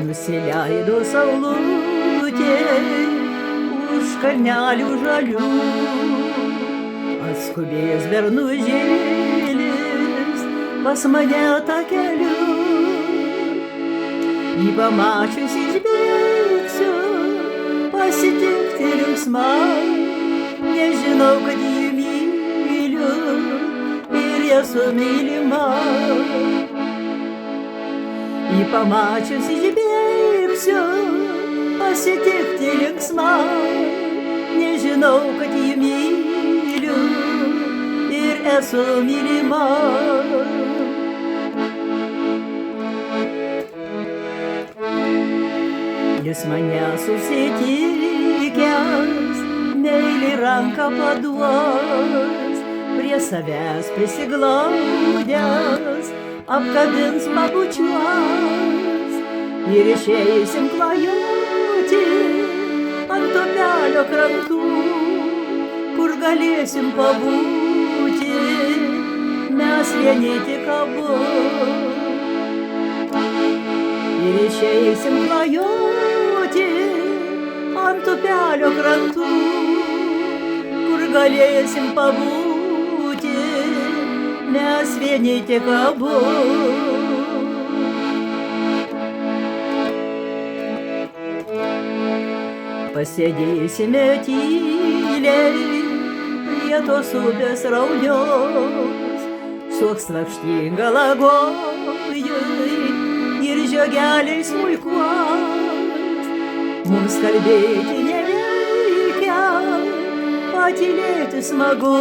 Nusileido saulutė už kalnelių žalių, atskubės bernužėlis pas mane takeliu. Jį pamačius išbėgsiu pasitikti linksma, nežinau, kad jį myliu ir esu mylima. Jį pamačius išbėgsiu pasitikti linksma, nežinau, kad jį myliu ir esu mylima. Jis mane susitikęs, meiliai ranką paduos, prie savęs prisiglaudęs, apkabins pabučiuos ir išeisim klajoti ant upelio krantų, kur galėsim pabūti mes vieni tik abu. Ir išeisim klajoti ant upelio krantų, kur galėsim pabūti mes vieni tik abu. Pasėdėsime tyliai prie tos upės raudios, suoks lakštingą lagojui ir žiogeliai smuikuos. Mums kalbėti nereikia, patylėti smagu,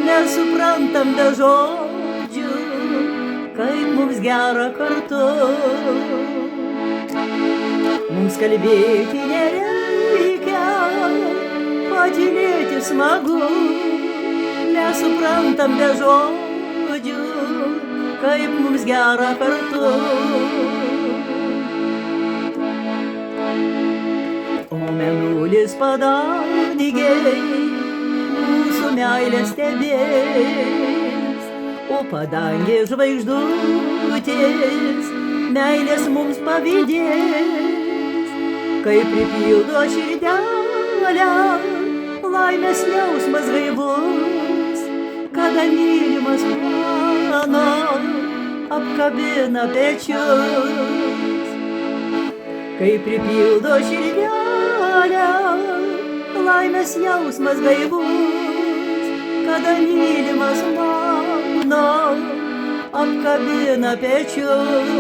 mes suprantam be žodžių, kaip mums gera kartu. Mums kalbėti nereikia, patylėti smagu, mes suprantam be žodžių, kaip mums gera kartu. O mėnulis padangiai mūsų meilę stebės, o padangė žvaigždutės meilės mums pavydės, kai pripildo širdelę laimės jausmas gaivus, kada mylimas mano apkabina pečius. Kai pripildo širdelę laimės jausmas gaivus, kada mylimas mano apkabina pečius.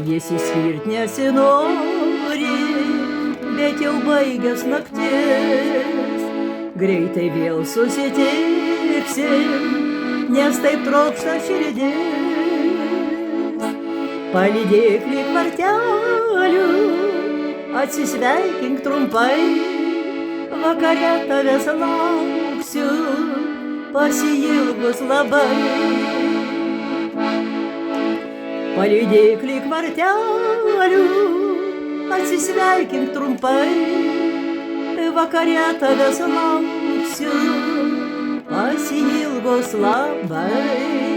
Jis išskirt nesinori, bet jau baigęs naktis, greitai vėl susitiksim, nes taip trokšta širdis. Palydėk lyg vartelių, atsisveikink trumpai, vakare tavęs lauksiu, pasiilgus labai. Palydėk lyg vartelių, atsisveikink trumpai, vakare tavęs lauksiu, pasiilgus labai.